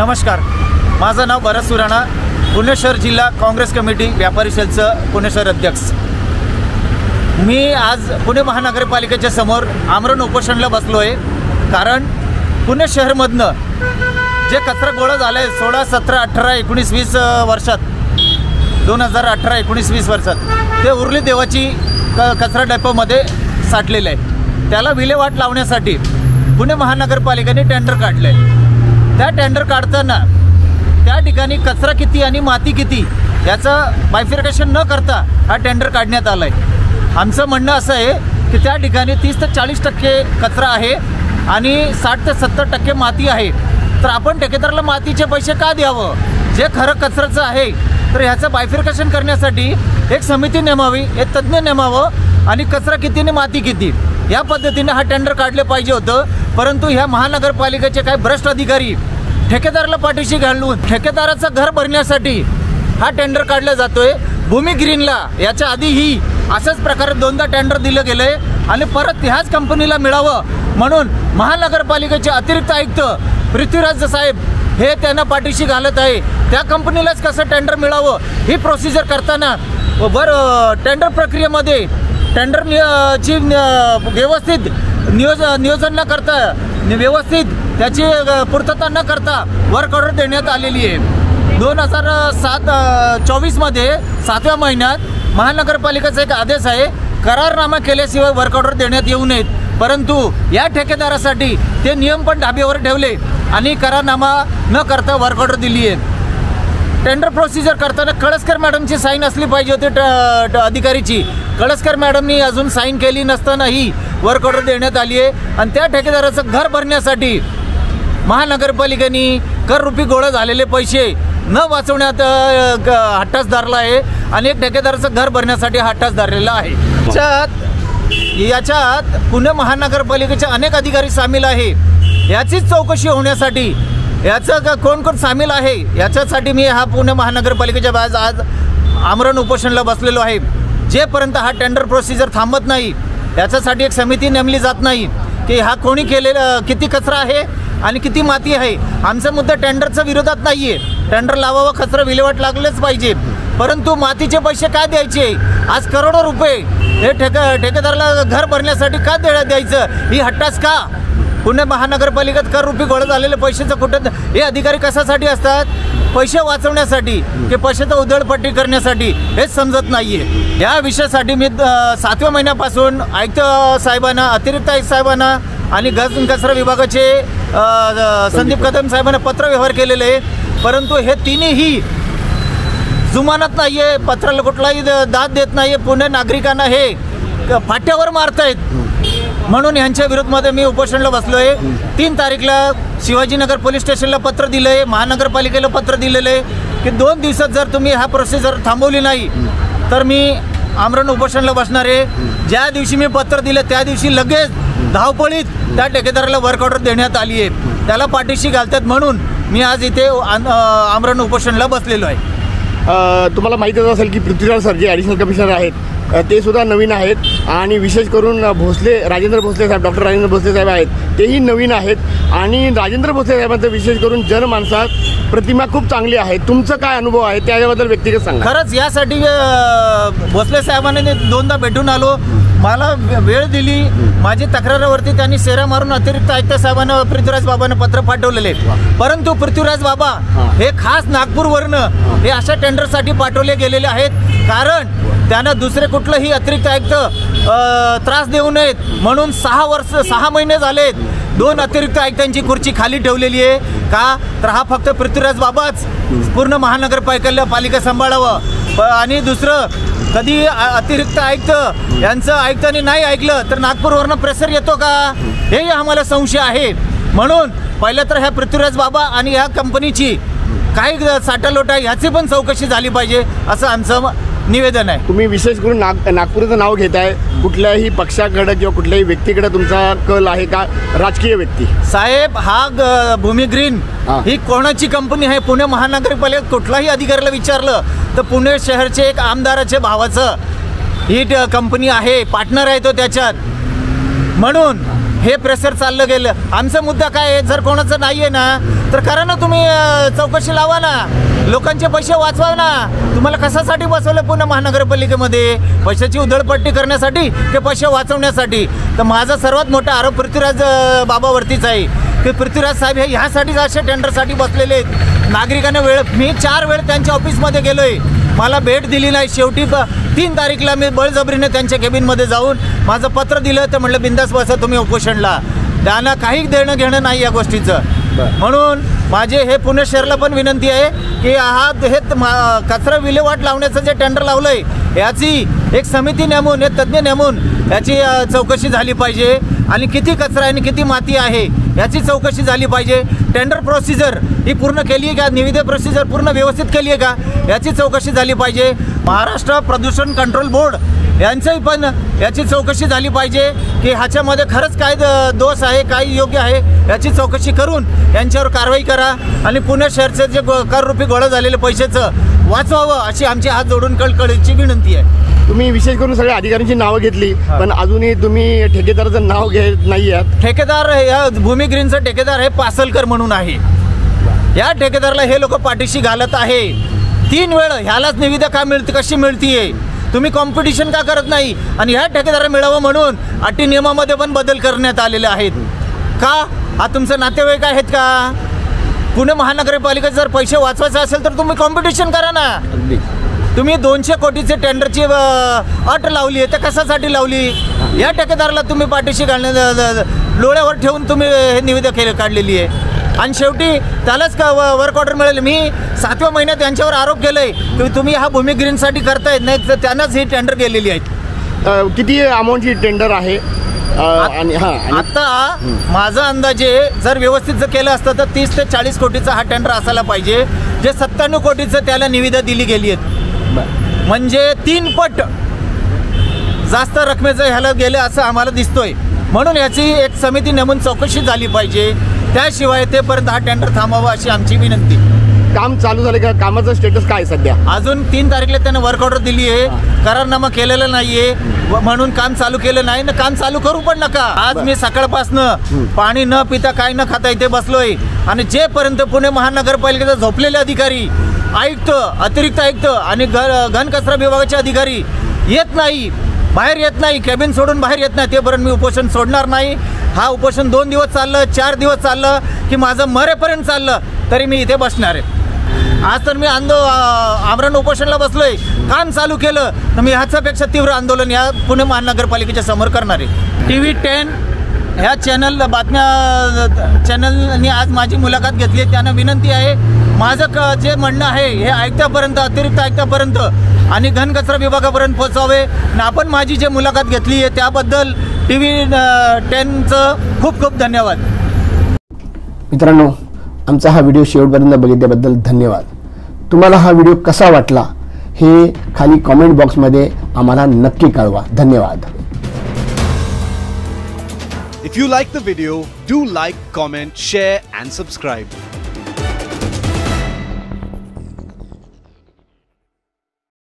नमस्कार, माझं नाव भरत सुराणा, पुणे शहर जिल्हा काँग्रेस कमिटी व्यापारी सेलचं पुणे शहर अध्यक्ष। मी आज पुणे महानगरपालिकेच्या समोर आमरण उपोषणाला बसलो आहे, कारण पुणे शहरमधनं जे कचरा गोळा झाला आहे 16, 17, 18, 19, 20 वर्षात 2018, 19, 20 वर्षात ते उरली देवाची कचरा डेपोमध्ये साठलेलं आहे। त्याला विल्हेवाट लावण्यासाठी पुणे महानगरपालिकेने टेंडर काढलं आहे। त्या टेंडर काढताना त्या ठिकाणी कचरा किती आणि माती किती याचं बायफिकेशन न करता हा टेंडर काढण्यात आला आहे। आमचं म्हणणं असं आहे की त्या ठिकाणी 30 ते 40% कचरा आहे आणि 60 ते 70% माती आहे, तर आपण ठेकेदाराला मातीचे पैसे का द्यावं? जे खरं कचऱ्याचं आहे तर ह्याचं बायफिकेशन करण्यासाठी एक समिती नेमावी, एक तज्ज्ञ नेमावं आणि कचरा किती आणि माती किती या पद्धतीने हा टेंडर काढले पाहिजे होतं। परंतु ह्या महानगरपालिकेचे काही भ्रष्ट अधिकारी ठेकेदाराला पाठीशी घालून ठेकेदाराचं घर भरण्यासाठी हा टेंडर काढला जातोय। भूमी ग्रीनला याच्या आधीही अशाच प्रकारे 2दा टेंडर दिलं गेलं आहे आणि परत ह्याच कंपनीला मिळावं म्हणून महानगरपालिकेचे अतिरिक्त आयुक्त पृथ्वीराज साहेब हे त्यांना पाठीशी घालत आहे। त्या कंपनीलाच कसं टेंडर मिळावं ही प्रोसिजर करताना टेंडर प्रक्रियेमध्ये टेंडरची व्यवस्थित नियोजन न करता, व्यवस्थित त्याची पूर्तता न करता वर्क ऑर्डर देण्यात आलेली आहे। 2024 मध्ये 7व्या महिन्यात महानगरपालिकेचा एक आदेश आहे, करारनामा केल्याशिवाय वर्क ऑर्डर देण्यात येऊ नयेत। परंतु या ठेकेदारासाठी ते नियम पण ढाब्यावर ठेवले आणि करारनामा न करता वर्क ऑर्डर दिली आहे। टेंडर प्रोसिजर करताना कळसकर मॅडमची साईन असली पाहिजे होती अधिकारीची। कळसकर मॅडमनी अजून साईन केली नसतानाही वर्क ऑर्डर देण्यात आली आहे आणि त्या ठेकेदाराचं घर भरण्यासाठी महानगरपालिकेने कररूपी गोळा झालेले पैसे न वाचवण्यात हट्टास धरला आहे आणि एक ठेकेदाराचं घर भरण्यासाठी हट्टास धरलेला आहे। याच्यात पुणे महानगरपालिकेचे अनेक अधिकारी सामील आहे। याचीच चौकशी होण्यासाठी याचं कोण कोण सामील आहे याच्यासाठी मी हा पुणे महानगरपालिकेच्या आज आमरण उपोषणाला बसलेलो आहे। जेपर्यंत हा टेंडर प्रोसिजर थांबत नाही, याच्यासाठी एक समिती नेमली जात नाही की हा कोणी केलेलं, किती कचरा आहे आणि किती माती आहे। आमचा मुद्दा टेंडरच्या विरोधात नाही आहे, टेंडर लावावं, कचरा विल्हेवाट लागलेच पाहिजे, परंतु मातीचे पैसे काय द्यायचे? आज करोडो रुपये हे ठेकेदाराला घर भरण्यासाठी का द्यायचं? ही हट्टास का? पुणे महानगरपालिकेत कररूपी गोळा झालेले पैशाचं कुठं हे अधिकारी कशासाठी असतात? पैसे वाचवण्यासाठी की पैशाचं उधळपट्टी करण्यासाठी हेच समजत नाही आहे। या विषयासाठी मी 7व्या महिन्यापासून आयुक्त साहेबांना, अतिरिक्त आयुक्त साहेबांना आणि कचरा विभागाचे संदीप कदम साहेबांना पत्र व्यवहार केलेले आहे, परंतु हे तिन्ही जुमानत नाही आहे, पत्राला कुठलाही दाद देत नाही आहे। पुणे नागरिकांना हे फाट्यावर मारतायत म्हणून यांच्या विरोधामध्ये मी उपोषणाला बसलो आहे। 3 तारीखला शिवाजीनगर पोलीस स्टेशनला पत्र दिलं आहे, महानगरपालिकेला पत्र दिलेलं आहे की 2 दिवसात जर तुम्ही हा प्रोसिजर थांबवली नाही तर मी आमरण उपोषणाला बसणार आहे। ज्या दिवशी मी पत्र दिलं त्या दिवशी लगेच धावपळीत त्या ठेकेदाराला वर्क ऑर्डर देण्यात आली आहे, त्याला पाठीशी घालतात म्हणून मी आज इथे आमरण उपोषणाला बसलेलो आहे। तुम्हाला माहितीच असेल की पृथ्वीराज सर जे ॲडिशनल कमिशनर आहेत ते सुद्धा नवीन आहेत आणि विशेष करून राजेंद्र भोसले साहेब, डॉक्टर राजेंद्र भोसले साहेब आहेत तेही नवीन आहेत आणि राजेंद्र भोसले साहेबांचं विशेष करून जनमानसात प्रतिमा खूप चांगली आहे। तुमचं काय अनुभव आहे त्याच्याबद्दल व्यक्तिगत सांगा। खरंच यासाठी भोसले साहेबांनी 2दा भेटून आलो, मला वेळ दिली, माझी तक्रारावरती त्यांनी शेरा मारून अतिरिक्त आयुक्त साहेबांना पृथ्वीराज बाबांना पत्र पाठवलेले, परंतु पृथ्वीराज बाबा हे खास नागपूरवरनं हे अशा टेंडरसाठी पाठवले गेलेले आहेत, कारण त्यांना दुसरे कुठलंही अतिरिक्त आयुक्त त्रास देऊ नयेत म्हणून 6 महिने झालेत 2 अतिरिक्त आयुक्तांची खुर्ची खाली ठेवलेली आहे। का तर हा फक्त पृथ्वीराज बाबाच पूर्ण महानगरपालिका सांभाळावं आणि दुसरं कधी अतिरिक्त आयुक्त यांचं आयुक्तांनी नाही ऐकलं तर नागपूरवरनं प्रेशर येतो का हेही आम्हाला संशय आहे। म्हणून पहिलं तर ह्या पृथ्वीराज बाबा आणि ह्या कंपनीची काही साठालोटा ह्याची पण चौकशी झाली पाहिजे असं आमचं निवेदन आहे। तुम्ही विशेष करून नागपूरचं नाव घेताय, कुठल्याही पक्षाकडे किंवा कुठल्याही व्यक्तीकडे तुमचा कल आहे का? राजकीय व्यक्ती साहेब, हा भूमी ग्रीन ही कोणाची कंपनी आहे? पुणे महानगरपालिकेत कुठलाही अधिकाऱ्याला विचारलं तर पुणे शहरचे एक आमदाराचे भावाचं ही कंपनी आहे, पार्टनर आहे तो त्याच्यात। म्हणून हे प्रेशर चाललं गेलं. आमचा मुद्दा काय आहे, जर कोणाचं नाही आहे ना तर करा ना, तुम्ही चौकशी लावा ना, लोकांचे पैसे वाचवा ना. तुम्हाला कशासाठी बसवलं पुणे महानगरपालिकेमध्ये? पैशाची उधळपट्टी करण्यासाठी की पैसे वाचवण्यासाठी? तर माझा सर्वात मोठा आरोप पृथ्वीराज बाबावरतीच आहे की पृथ्वीराज साहेब हे ह्यासाठीच असे टेंडरसाठी बसलेले आहेत. नागरिकांना मी 4 वेळ त्यांच्या ऑफिसमध्ये गेलो आहे, मला भेट दिली नाही. शेवटी 3 तारीखला मी बळजबरीने त्यांच्या केबिनमध्ये जाऊन माझं पत्र दिलं, तर म्हटलं बिंदास बसा तुम्ही उपोषणला. त्यांना काही देणं घेणं नाही या गोष्टीचं. म्हणून माझे हे पुणे शहराला पण विनंती आहे की हे कचरा विल्हेवाट लावण्याचं जे टेंडर लावलं आहे याची एक समिती नेमून, एक तज्ज्ञ नेमून याची चौकशी झाली पाहिजे. आणि किती कचरा आहे आणि किती माती आहे याची चौकशी झाली पाहिजे. टेंडर प्रोसिजर ही पूर्ण केली आहे का? निविदा प्रोसिजर पूर्ण व्यवस्थित केली आहे का? याची चौकशी झाली पाहिजे. महाराष्ट्र प्रदूषण कंट्रोल बोर्ड यांचंही पण याची चौकशी झाली पाहिजे की ह्याच्यामध्ये खरंच काय दोष आहे, काय योग्य आहे याची चौकशी करून यांच्यावर कारवाई करा. आणि पुणे शहरचे जे कररूपी गोळा झालेले पैशाचं वाचवावं अशी आमची हात जोडून कळकळीची विनंती आहे. तुम्ही विशेष करून सगळ्या अधिकाऱ्यांची नावं घेतली, पण अजूनही तुम्ही ठेकेदाराचं नाव घेत नाही आहात. ठेकेदार या भूमी ग्रीनचं ठेकेदार हे पासलकर म्हणून आहे. या ठेकेदाराला हे लोक पाठीशी घालत आहे. 3 वेळ ह्यालाच निविदा का मिळते, कशी मिळतीये? तुम्ही कॉम्पिटिशन का करत नाही? आणि ह्या ठेकेदाराला मिळावं म्हणून अटी नियमामध्ये पण बदल करण्यात आलेले आहेत. का? हा तुमचे नातेवाईक आहेत का? पुणे महानगरपालिकेत जर पैसे वाचवायचे असेल तर तुम्ही कॉम्पिटिशन करा ना. तुम्ही 200 कोटीचे टेंडरची अट लावली आहे, तर कशासाठी लावली? या ठेकेदाराला तुम्ही पाठीशी डोळ्यावर ठेवून तुम्ही हे निविदा काढलेली आहे. आणि शेवटी त्यालाच वर्क ऑर्डर मिळेल. मी 7व्या महिन्यात यांच्यावर आरोप केलाय की तुम्ही हा भूमी ग्रीनसाठी करतायत, नाही तर त्यांनाच ही टेंडर गेलेली आहेत. किती अमाऊंटची टेंडर आहे? आणि आता माझा अंदाजे जर व्यवस्थित जर केलं असतं तर 30 ते 40 कोटीचा हा टेंडर असायला पाहिजे. जे 97 कोटीचं त्याला निविदा दिली गेली आहेत, म्हणजे 3 पट जास्त रकमेचं ह्याला गेलं असं आम्हाला दिसतोय. म्हणून याची एक समिती नेमून चौकशी झाली पाहिजे. त्याशिवाय तेपर्यंत हा टेंडर थांबावा अशी आमची विनंती. काम चालू झालं का? कामाचं स्टेटस काय सध्या? अजून 3 तारीखला त्यानं वर्क ऑर्डर दिली आहे, करारनामा केलेला नाहीये, म्हणून काम चालू केलं नाही ना. काम चालू करू पण नका. आज मी सकाळपासनं पाणी न पिता काय न खाता इथे बसलोय. आणि जेपर्यंत पुणे महानगरपालिकेचा झोपलेले अधिकारी, आयुक्त, अतिरिक्त आयुक्त आणि घनकचरा विभागाचे अधिकारी येत नाही, बाहेर येत नाही, कॅबिन सोडून बाहेर येत नाही, तेपर्यंत मी उपोषण सोडणार नाही. हा उपोषण 2 दिवस चाललं, 4 दिवस चाललं की माझं मरेपर्यंत चाललं तरी मी इथे बसणार आहे. आज तर मी आमरण उपोषणला बसलोय. काम चालू केलं तर मी ह्याच्यापेक्षा तीव्र आंदोलन या पुणे महानगरपालिकेच्या समोर करणार आहे. TV 10 ह्या चॅनलनी आज माझी मुलाखत घेतली आहे. त्यांना विनंती आहे, माझं जे म्हणणं आहे हे आयुक्तापर्यंत, अतिरिक्त आयुक्तापर्यंत आणि घनकचरा विभागापर्यंत पोहोचावे. आणि आपण माझी जे मुलाखत घेतली आहे त्याबद्दल TV 10चं खूप खूप धन्यवाद. मित्रांनो, आमचा हा व्हिडिओ शेवटपर्यंत बघितल्याबद्दल धन्यवाद. तुम्हाला हा व्हिडिओ कसा वाटला हे खाली कमेंट बॉक्समध्ये आम्हाला नक्की कळवा. धन्यवाद. If you like the video, do like, comment, share and subscribe.